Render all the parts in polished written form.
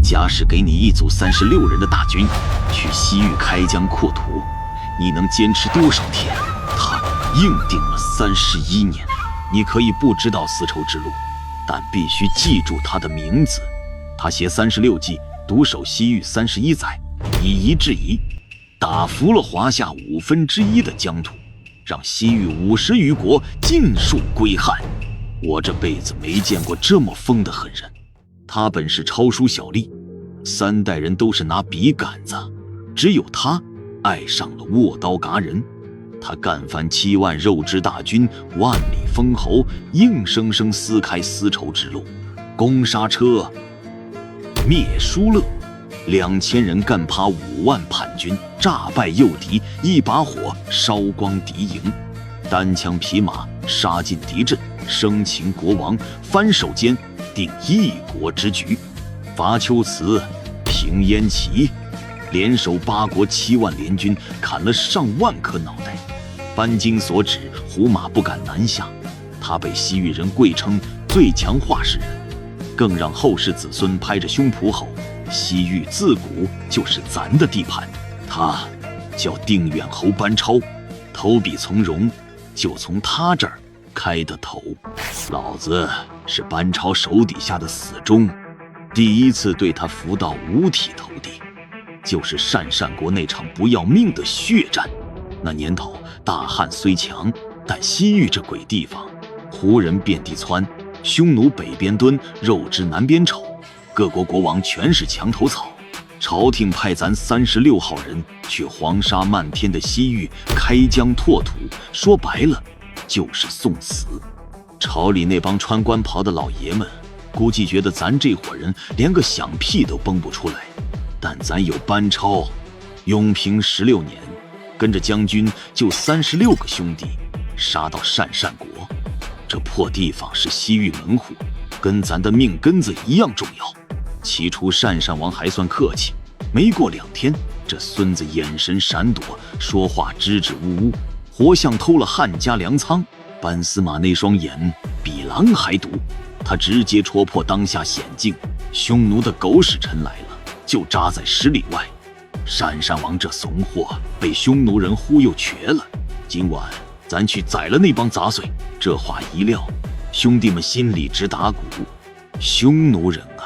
假使给你一组36人的大军，去西域开疆扩土，你能坚持多少天？他硬顶了31年。你可以不知道丝绸之路，但必须记住他的名字。他携36骑，独守西域31载，以夷制夷，打服了华夏1/5的疆土，让西域50余国尽数归汉。我这辈子没见过这么疯的狠人。他本是抄书小吏，3代人都是拿笔杆子，只有他爱上了握刀铡人。他干翻7万肉之大军，万里封侯，硬生生撕开丝绸之路，攻莎车，灭疏勒，2000人干趴5万叛军，诈败诱敌，一把火烧光敌营，单枪匹马杀进敌阵，生擒国王，翻手间定一国之局，伐龟兹，平燕齐，联手8国7万联军，砍了上万颗脑袋。班经所指，胡马不敢南下，他被西域人贵称最强化石人，更让后世子孙拍着胸脯吼：西域自古就是咱的地盘。他叫定远侯班超，投笔从戎就从他这儿开的头。老子是班超手底下的死忠，第一次对他服到五体投地，就是鄯善国那场不要命的血战。那年头大汉虽强，但西域这鬼地方，胡人遍地窜，匈奴北边蹲，肉之南边瞅，各国国王全是墙头草。朝廷派咱36号人去黄沙漫天的西域开疆拓土，说白了就是送死。朝里那帮穿官袍的老爷们估计觉得咱这伙人连个响屁都蹦不出来，但咱有班超，永平16年跟着将军就36个兄弟杀到鄯善国，这破地方是西域门户，跟咱的命根子一样重要。起初鄯善王还算客气，没过2天，这孙子眼神闪躲，说话支支吾吾，活像偷了汉家粮仓。班司马那双眼比狼还毒，他直接戳破当下险境。匈奴的狗屎尘来了，就扎在10里外。鄯善王这怂货被匈奴人忽悠瘸了，今晚咱去宰了那帮杂碎。这话一撂，兄弟们心里直打鼓。匈奴人啊，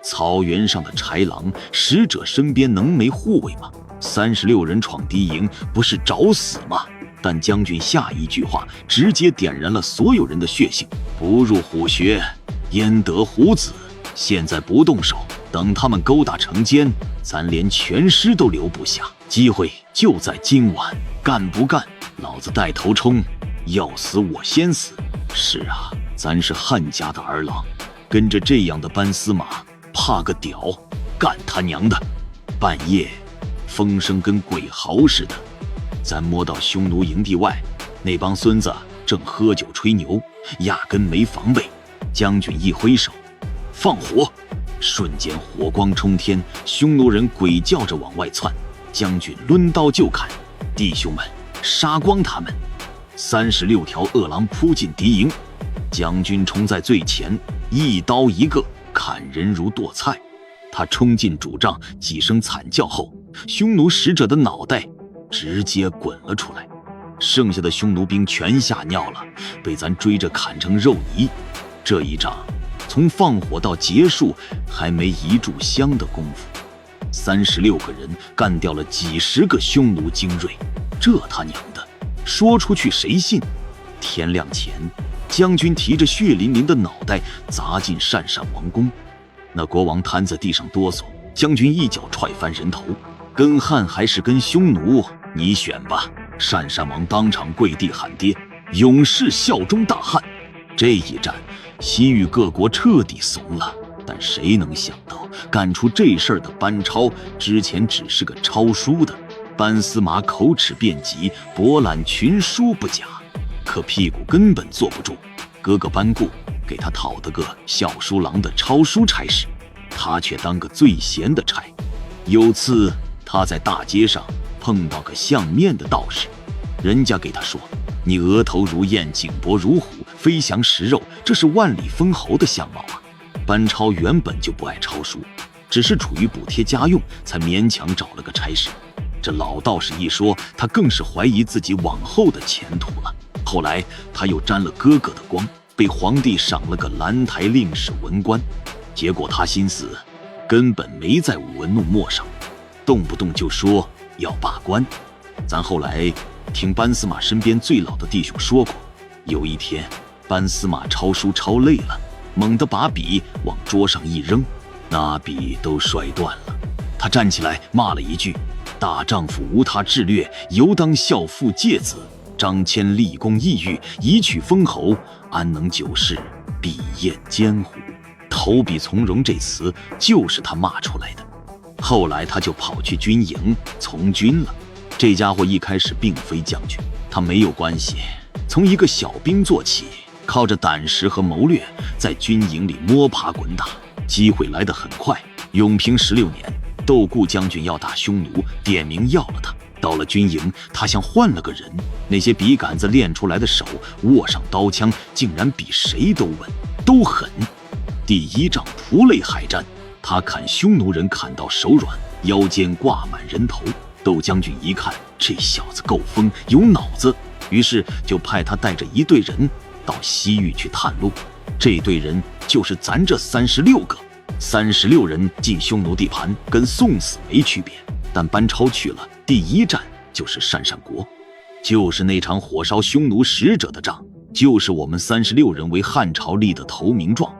草原上的豺狼，使者身边能没护卫吗？36人闯敌营，不是找死吗？但将军下一句话直接点燃了所有人的血性：不入虎穴，焉得虎子？现在不动手，等他们勾搭成奸，咱连全尸都留不下。机会就在今晚，干不干？老子带头冲，要死我先死。是啊，咱是汉家的儿郎，跟着这样的班司马，怕个屌！干他娘的！半夜，风声跟鬼嚎似的。咱摸到匈奴营地外，那帮孙子正喝酒吹牛，压根没防备。将军一挥手，放火，瞬间火光冲天，匈奴人鬼叫着往外窜。将军抡刀就砍，弟兄们，杀光他们！36条恶狼扑进敌营，将军冲在最前，一刀一个，砍人如剁菜。他冲进主帐，几声惨叫后，匈奴使者的脑袋直接滚了出来，剩下的匈奴兵全吓尿了，被咱追着砍成肉泥。这一仗从放火到结束还没1炷香的功夫，36个人干掉了几十个匈奴精锐，这他娘的说出去谁信？天亮前，将军提着血淋淋的脑袋砸进鄯善王宫，那国王瘫在地上哆嗦，将军一脚踹翻人头。跟汉还是跟匈奴，你选吧。鄯善王当场跪地喊爹，永世效忠大汉。这一战，西域各国彻底怂了。但谁能想到，干出这事儿的班超之前只是个抄书的。班司马口齿辩疾，博览群书不假，可屁股根本坐不住。哥哥班固给他讨得个校书郎的抄书差事，他却当个最闲的差。有次他在大街上碰到个相面的道士，人家给他说：“你额头如燕，颈脖如虎，飞翔食肉，这是万里封侯的相貌啊。”班超原本就不爱抄书，只是处于补贴家用，才勉强找了个差事。这老道士一说，他更是怀疑自己往后的前途了。后来他又沾了哥哥的光，被皇帝赏了个兰台令史文官。结果他心思根本没在舞文弄墨上，动不动就说要罢官。咱后来听班司马身边最老的弟兄说过，有一天班司马抄书抄累了，猛地把笔往桌上一扔，那笔都摔断了。他站起来骂了一句：大丈夫无他志略，犹当孝父戒子。张骞立功异域，一去封侯，安能久视笔砚艰乎？投笔从戎这词就是他骂出来的。后来他就跑去军营从军了。这家伙一开始并非将军，他没有关系，从一个小兵做起，靠着胆识和谋略，在军营里摸爬滚打，机会来得很快。永平16年，窦固将军要打匈奴，点名要了他。到了军营，他像换了个人，那些笔杆子练出来的手，握上刀枪，竟然比谁都稳，都狠。第1仗蒲类海战，他砍匈奴人砍到手软，腰间挂满人头。窦将军一看这小子够疯，有脑子，于是就派他带着一队人到西域去探路。这队人就是咱这36个，36人进匈奴地盘，跟送死没区别。但班超去了，第1站就是鄯善国，就是那场火烧匈奴使者的仗，就是我们36人为汉朝立的投名状。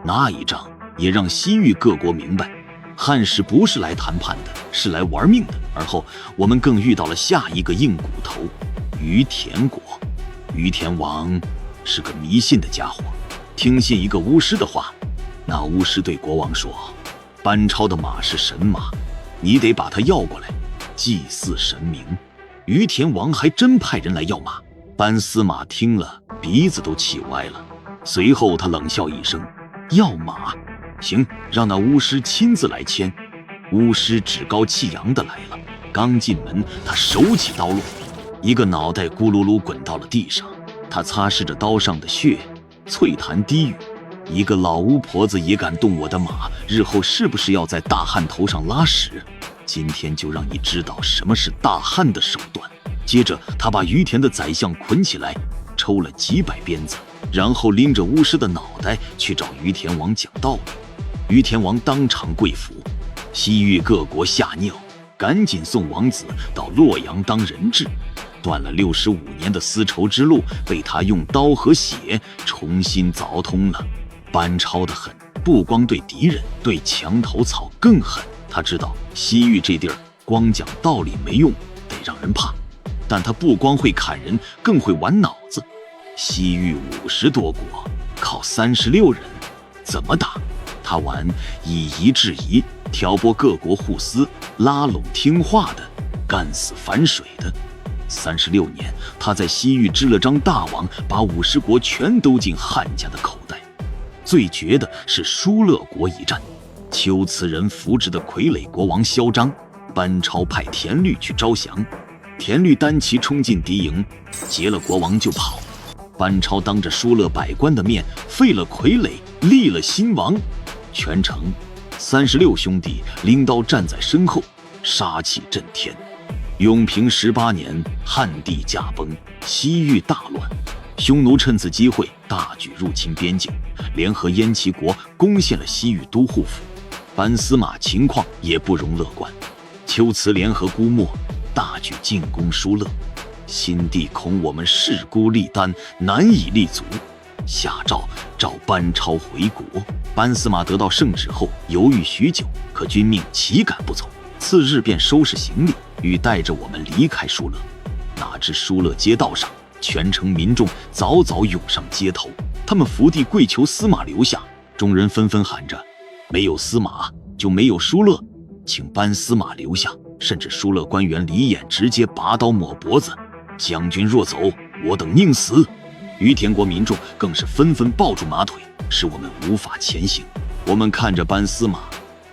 那一仗也让西域各国明白，汉室不是来谈判的，是来玩命的。而后我们更遇到了下一个硬骨头——于田国。于田王是个迷信的家伙，听信一个巫师的话。那巫师对国王说：班超的马是神马，你得把他要过来祭祀神明。于田王还真派人来要马。班司马听了鼻子都气歪了，随后他冷笑一声：要马？行，让那巫师亲自来牵。巫师趾高气扬的来了，刚进门，他手起刀落，一个脑袋咕噜噜滚到了地上。他擦拭着刀上的血，啐痰低语：一个老巫婆子也敢动我的马，日后是不是要在大汉头上拉屎？今天就让你知道什么是大汉的手段。接着他把于田的宰相捆起来，抽了几百鞭子，然后拎着巫师的脑袋去找于田王讲道理。于田王当场跪服。西域各国吓尿，赶紧送王子到洛阳当人质。断了65年的丝绸之路被他用刀和血重新凿通了。班超的狠，不光对敌人，对墙头草更狠。他知道西域这地儿光讲道理没用，得让人怕。但他不光会砍人，更会玩脑子。西域50多国，靠36人，怎么打？他玩以夷制夷，挑拨各国互撕，拉拢听话的，干死反水的。36年，他在西域织了张大网，把50国全都进汉家的口袋。最绝的是疏勒国一战，龟兹人扶植的傀儡国王嚣张，班超派田律去招降。田律单骑冲进敌营，劫了国王就跑。班超当着疏勒百官的面废了傀儡，立了新王。全程36兄弟拎刀站在身后，杀气震天。永平18年，汉地驾崩，西域大乱。匈奴趁此机会大举入侵边境，联合燕齐国攻陷了西域都护府。班司马情况也不容乐观，龟兹联合姑墨，大举进攻疏勒。新帝恐我们势孤力单，难以立足，下诏召班超回国。班司马得到圣旨后犹豫许久，可君命岂敢不从？次日便收拾行李，欲带着我们离开疏勒。哪知疏勒街道上，全城民众早早涌上街头，他们伏地跪求司马留下。众人纷纷喊着：没有司马就没有疏勒，请班司马留下。甚至疏勒官员李衍直接拔刀抹脖子：将军若走，我等宁死。于田国民众更是纷纷抱住马腿，使我们无法前行。我们看着班司马，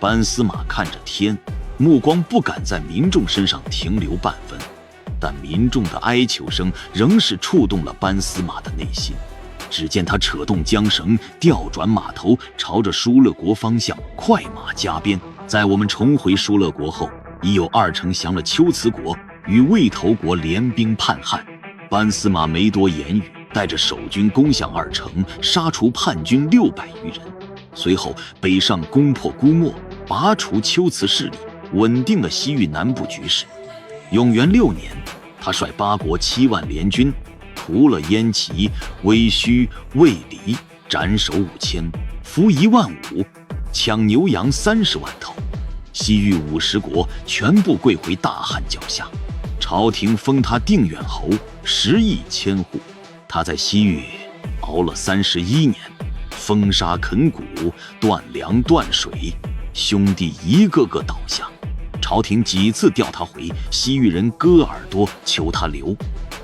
班司马看着天，目光不敢在民众身上停留半分。但民众的哀求声仍是触动了班司马的内心。只见他扯动缰绳，调转马头，朝着疏勒国方向快马加鞭。在我们重回疏勒国后，已有2丞降了龟兹国，与魏头国联兵叛汉。班司马没多言语，带着守军攻向2城，杀除叛军600余人。随后北上攻破姑墨，拔除龟兹势力，稳定了西域南部局势。永元6年，他率8国7万联军，屠了燕齐、威须、卫离，斩首5000，俘15000，抢牛羊30万头。西域50国全部跪回大汉脚下，朝廷封他定远侯，10亿千户。他在西域熬了31年，风沙啃骨，断粮断水，兄弟一个个倒下。朝廷几次调他回，西域人割耳朵求他留。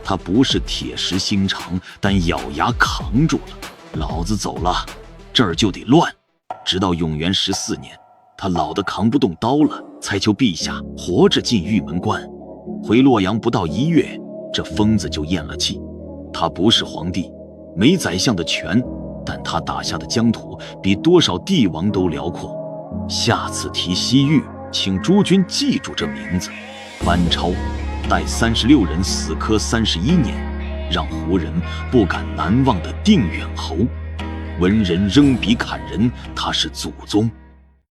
他不是铁石心肠，但咬牙扛住了。老子走了，这儿就得乱。直到永元14年，他老得扛不动刀了，才求陛下活着进玉门关。回洛阳不到1月，这疯子就咽了气。他不是皇帝，没宰相的权，但他打下的疆土比多少帝王都辽阔。下次提西域，请诸君记住这名字：班超，带36人死磕31年，让胡人不敢难忘的定远侯。文人扔笔砍人，他是祖宗。